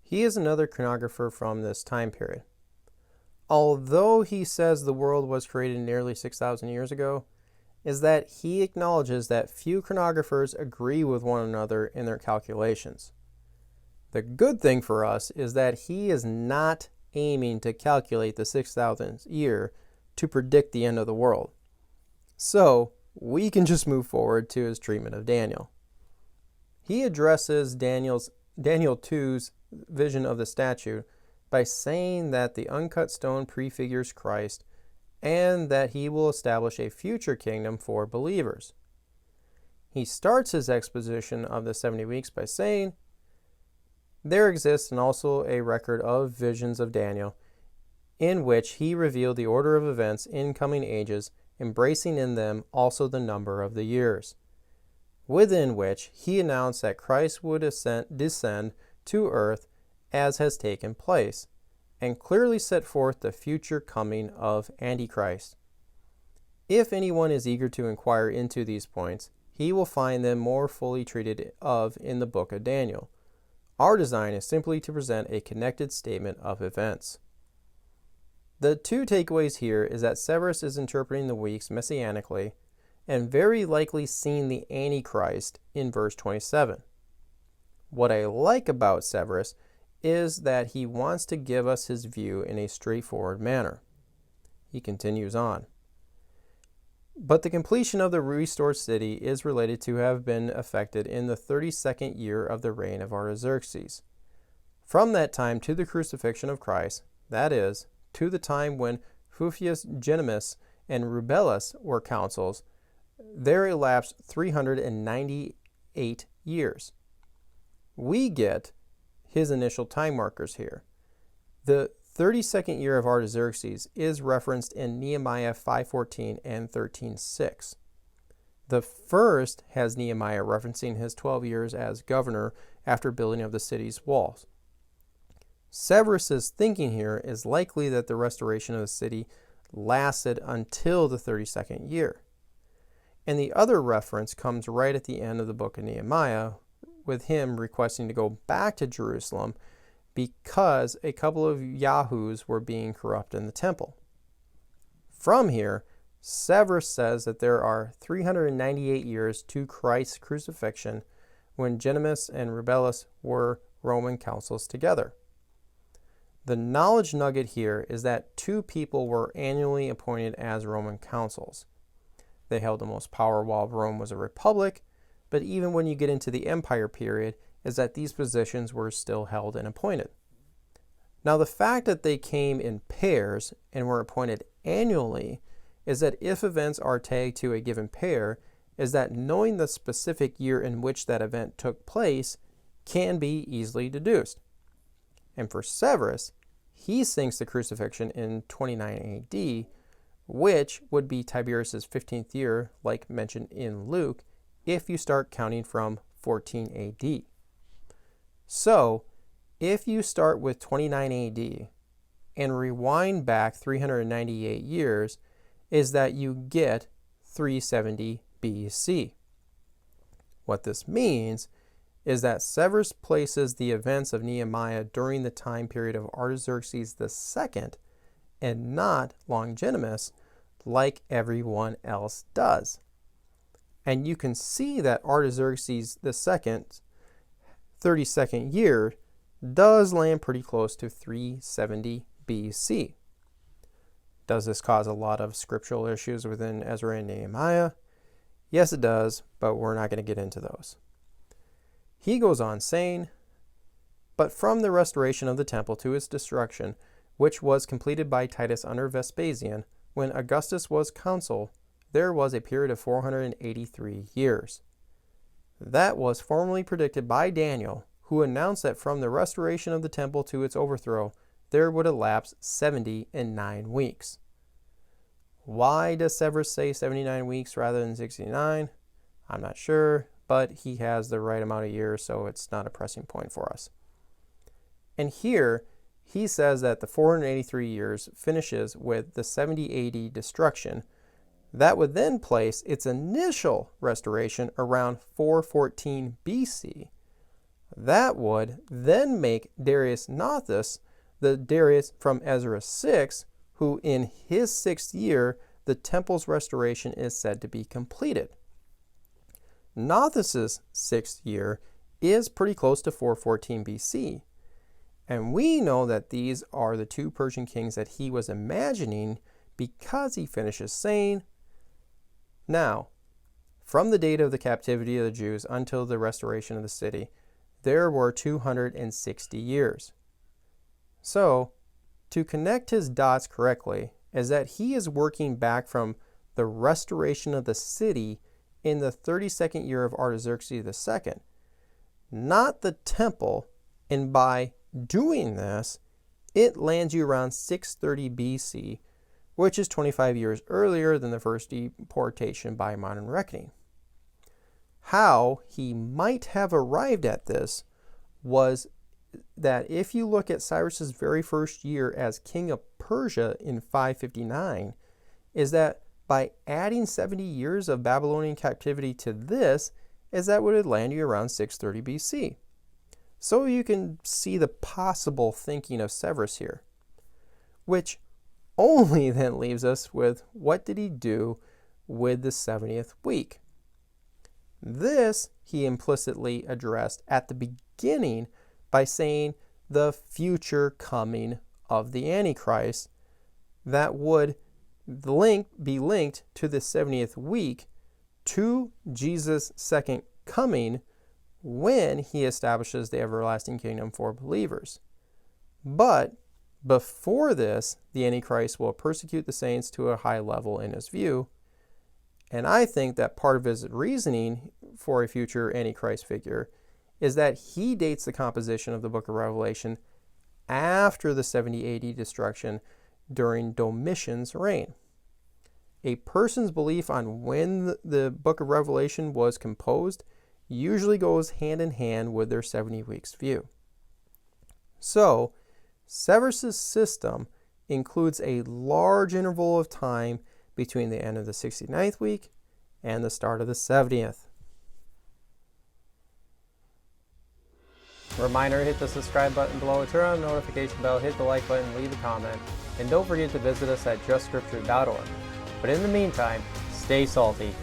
He is another chronographer from this time period. Although he says the world was created nearly 6,000 years ago, is that he acknowledges that few chronographers agree with one another in their calculations. The good thing for us is that he is not aiming to calculate the 6,000th year to predict the end of the world. So we can just move forward to his treatment of Daniel. He addresses Daniel 2's vision of the statue by saying that the uncut stone prefigures Christ and that he will establish a future kingdom for believers. He starts his exposition of the 70 weeks by saying, there exists and also a record of visions of Daniel, in which he revealed the order of events in coming ages, embracing in them also the number of the years, within which he announced that Christ would descend to earth as has taken place, and clearly set forth the future coming of Antichrist. If anyone is eager to inquire into these points, he will find them more fully treated of in the book of Daniel. Our design is simply to present a connected statement of events. The two takeaways here is that Severus is interpreting the weeks messianically and very likely seeing the Antichrist in verse 27. What I like about Severus is that he wants to give us his view in a straightforward manner. He continues on. But the completion of the restored city is related to have been effected in the 32nd year of the reign of Artaxerxes. From that time to the crucifixion of Christ, that is, to the time when Fufius Genimus and Rubellus were consuls, there elapsed 398 years. We get his initial time markers here. The 32nd year of Artaxerxes is referenced in Nehemiah 5:14 and 13:6. The first has Nehemiah referencing his 12 years as governor after building of the city's walls. Severus's thinking here is likely that the restoration of the city lasted until the 32nd year. And the other reference comes right at the end of the book of Nehemiah, with him requesting to go back to Jerusalem because a couple of yahoos were being corrupt in the temple. From here, Severus says that there are 398 years to Christ's crucifixion when Genimus and Rubellus were Roman consuls together. The knowledge nugget here is that two people were annually appointed as Roman consuls. They held the most power while Rome was a republic, but even when you get into the empire period, is that these positions were still held and appointed. Now, the fact that they came in pairs and were appointed annually is that if events are tagged to a given pair, is that knowing the specific year in which that event took place can be easily deduced. And for Severus, he sinks the crucifixion in 29 AD, which would be Tiberius's 15th year, like mentioned in Luke, if you start counting from 14 AD. So, if you start with 29 AD and rewind back 398 years, is that you get 370 BC. What this means is that Severus places the events of Nehemiah during the time period of Artaxerxes II and not Longinus like everyone else does. And you can see that Artaxerxes II's 32nd year does land pretty close to 370 BC. Does this cause a lot of scriptural issues within Ezra and Nehemiah? Yes, it does, but we're not going to get into those. He goes on saying, but from the restoration of the temple to its destruction, which was completed by Titus under Vespasian, when Augustus was consul, there was a period of 483 years. That was formally predicted by Daniel, who announced that from the restoration of the temple to its overthrow, there would elapse 79 weeks. Why does Severus say 79 weeks rather than 69? I'm not sure, but he has the right amount of years, so it's not a pressing point for us. And here, he says that the 483 years finishes with the 70 AD destruction. That would then place its initial restoration around 414 BC. That would then make Darius Nothus the Darius from Ezra 6, who in his 6th year, the temple's restoration is said to be completed. Nothus's 6th year is pretty close to 414 BC. And we know that these are the 2 Persian kings that he was imagining because he finishes saying, "Now, from the date of the captivity of the Jews until the restoration of the city, there were 260 years. So, to connect his dots correctly is that he is working back from the restoration of the city in the 32nd year of Artaxerxes II, not the temple, and by doing this, it lands you around 630 BC, which is 25 years earlier than the first deportation by modern reckoning. How he might have arrived at this was that if you look at Cyrus's very first year as king of Persia in 559, is that by adding 70 years of Babylonian captivity to this, is that would land you around 630 BC. So you can see the possible thinking of Severus here, which only then leaves us with what did he do with the 70th week? This he implicitly addressed at the beginning by saying the future coming of the Antichrist that would be linked to the 70th week to Jesus' second coming when he establishes the everlasting kingdom for believers. But before this, the Antichrist will persecute the saints to a high level in his view. And I think that part of his reasoning for a future Antichrist figure is that he dates the composition of the book of Revelation after the 70 AD destruction during Domitian's reign. A person's belief on when the book of Revelation was composed usually goes hand in hand with their 70 weeks view. So, Severus's system includes a large interval of time between the end of the 69th week and the start of the 70th. Reminder, hit the subscribe button below, turn on the notification bell, hit the like button, leave a comment, and don't forget to visit us at justscripture.org. But in the meantime, stay salty.